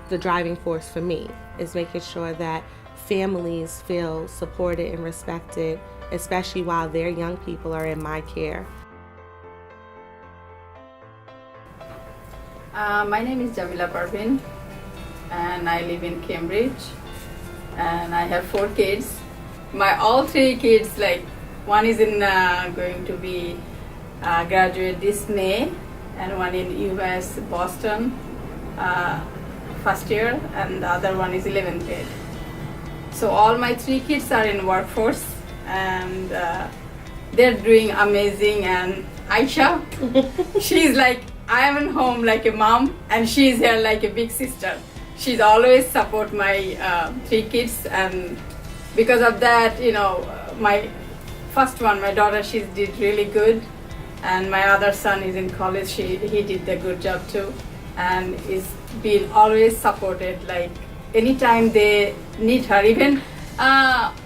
the driving force for me, is making sure that families feel supported and respected, especially while their young people are in my care. My name is Jamila Parvin, and I live in Cambridge, and I have 4 kids. My all 3 kids, like one is in going to be graduate this May, and one in US Boston first year, and the other one is 11th grade. So all my 3 kids are in workforce, and they're doing amazing. And Ayesha, she's like, I am at home like a mom, and she's here like a big sister. She's always support my 3 kids, and because of that, my first one, my daughter, she did really good, and my other son is in college. He did a good job too, and is being always supported. Like anytime they need her, even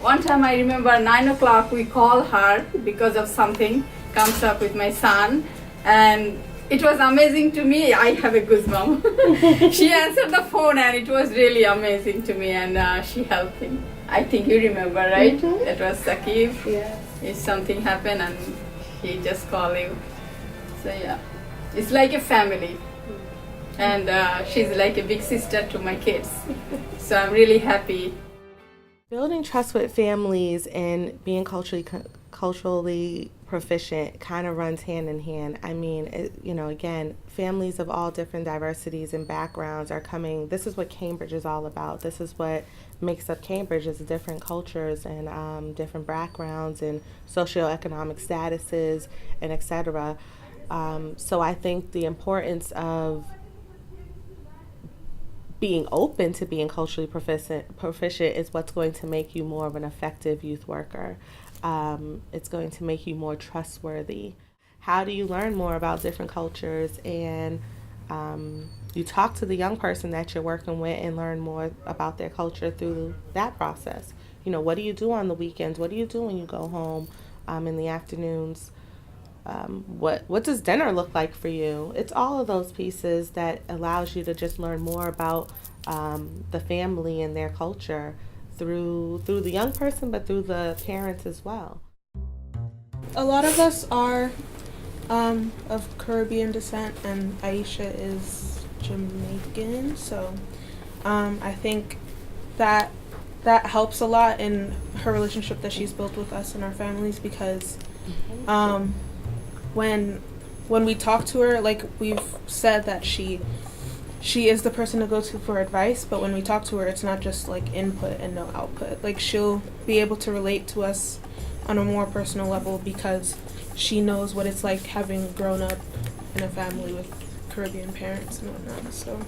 one time I remember 9 o'clock we call her because of something comes up with my son, and it was amazing to me. I have a goosebump. She answered the phone, and it was really amazing to me, and she helped him. I think you remember, right? Mm-hmm. That was Sakib. Yes. If something happened, and he just called you. So yeah, it's like a family, and she's like a big sister to my kids. So I'm really happy. Building trust with families and being culturally proficient kind of runs hand in hand. I mean, again, families of all different diversities and backgrounds are coming. This is what Cambridge is all about. This is what makes up Cambridge, is different cultures and different backgrounds and socioeconomic statuses and etc. So I think the importance of being open to being culturally proficient is what's going to make you more of an effective youth worker. It's going to make you more trustworthy. How do you learn more about different cultures? And you talk to the young person that you're working with and learn more about their culture through that process. What do you do on the weekends? What do you do when you go home in the afternoons? What does dinner look like for you? It's all of those pieces that allows you to just learn more about the family and their culture through the young person, but through the parents as well. A lot of us are of Caribbean descent, and Ayesha is Jamaican, so I think that helps a lot in her relationship that she's built with us and our families, because when we talk to her, like we've said, that she is the person to go to for advice, but when we talk to her, it's not just like input and no output. Like she'll be able to relate to us on a more personal level because she knows what it's like having grown up in a family with Caribbean parents and whatnot. So,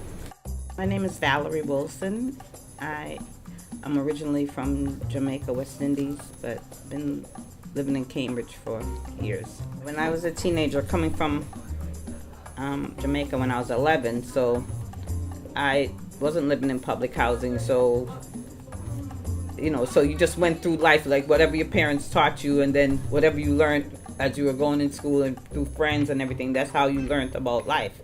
my name is Valerie Wilson. I am originally from Jamaica, West Indies, but been living in Cambridge for years. When I was a teenager, coming from Jamaica when I was 11, so I wasn't living in public housing, so so you just went through life like whatever your parents taught you, and then whatever you learned as you were going in school and through friends and everything, that's how you learned about life.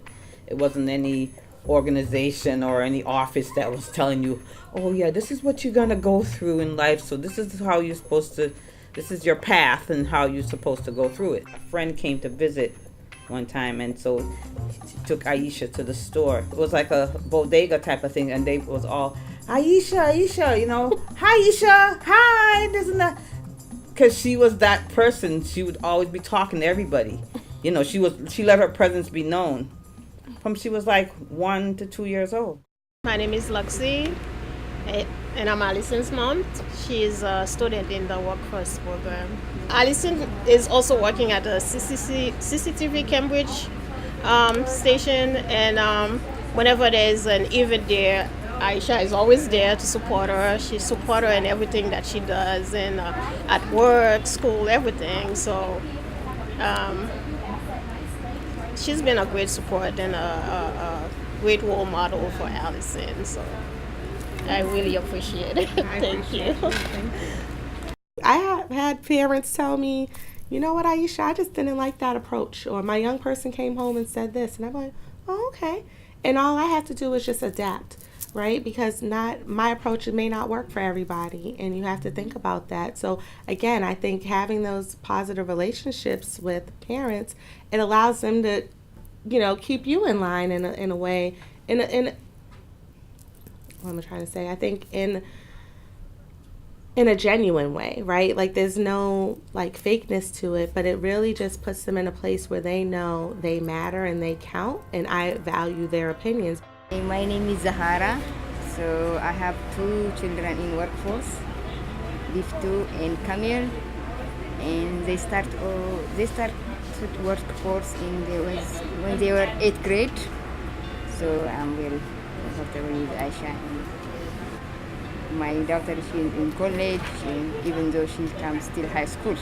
It wasn't any organization or any office that was telling you, oh yeah, this is what you're gonna go through in life, so this is how you're supposed to, this is your path and how you're supposed to go through it. A friend came to visit one time, and so she took Ayesha to the store. It was like a bodega type of thing, and they was all, Ayesha, hi Ayesha, hi, this and that. Because she was that person, she would always be talking to everybody. She let her presence be known from she was like 1 to 2 years old. My name is Luxy, and I'm Allison's mom. She is a student in the workforce program. Allison is also working at the CCTV Cambridge station, and whenever there's an event there, Ayesha is always there to support her. She supports her in everything that she does, and at work, school, everything. So she's been a great support and a great role model for Allison. So I really appreciate it. Thank you. I have had parents tell me, you know what, Ayesha, I just didn't like that approach. Or my young person came home and said this. And I'm like, oh, okay. And all I have to do is just adapt. right? Because not my approach may not work for everybody, and you have to think about that. So again, I think having those positive relationships with parents, it allows them to, keep you in line in a way, what am I trying to say? I think in a genuine way, right? Like there's no like fakeness to it, but it really just puts them in a place where they know they matter and they count, and I value their opinions. My name is Zahara. So I have two children in workforce, Liftu and Camille, and they started workforce when they were 8th grade. So I'm very comfortable with Ayesha. My daughter, she's in college, even though she comes still high school.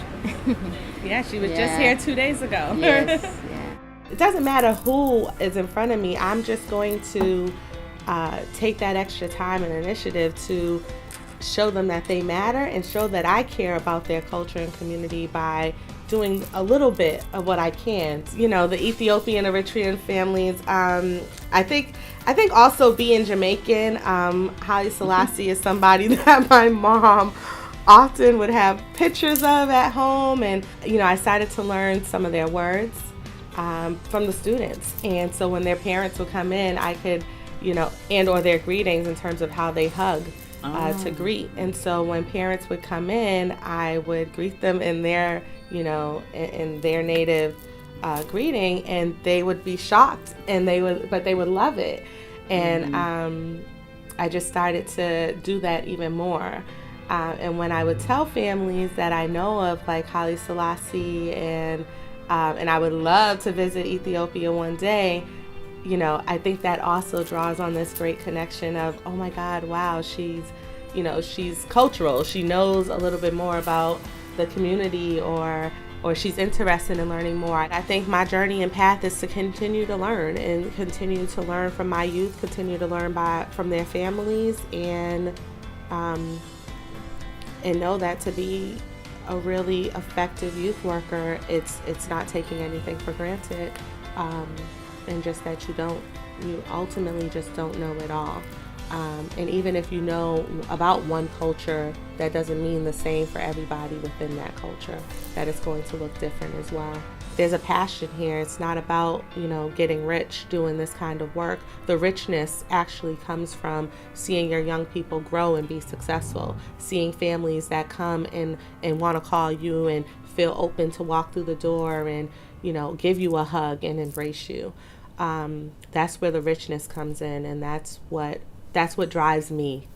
Yeah, she was just here 2 days ago. Yes, yeah. It doesn't matter who is in front of me. I'm just going to take that extra time and initiative to show them that they matter and show that I care about their culture and community by doing a little bit of what I can. The Ethiopian, Eritrean families. I think also being Jamaican, Haile Selassie is somebody that my mom often would have pictures of at home, and I started to learn some of their words from the students, and so when their parents would come in, I could, and or their greetings in terms of how they hug. To greet. And so when parents would come in, I would greet them in their, in their native greeting, and they would be shocked, and they would love it. And I just started to do that even more. And when I would tell families that I know of, like Haile Selassie, and I would love to visit Ethiopia one day, I think that also draws on this great connection of, oh my God, wow, she's cultural. She knows a little bit more about the community, or she's interested in learning more. I think my journey and path is to continue to learn and continue to learn from my youth, continue to learn from their families, and know that to be a really effective youth worker, it's not taking anything for granted. And just that you ultimately just don't know it all. And even if you know about one culture, that doesn't mean the same for everybody within that culture, that it's going to look different as well. There's a passion here. It's not about, getting rich doing this kind of work. The richness actually comes from seeing your young people grow and be successful, seeing families that come and want to call you and feel open to walk through the door and, give you a hug and embrace you. That's where the richness comes in, and that's what drives me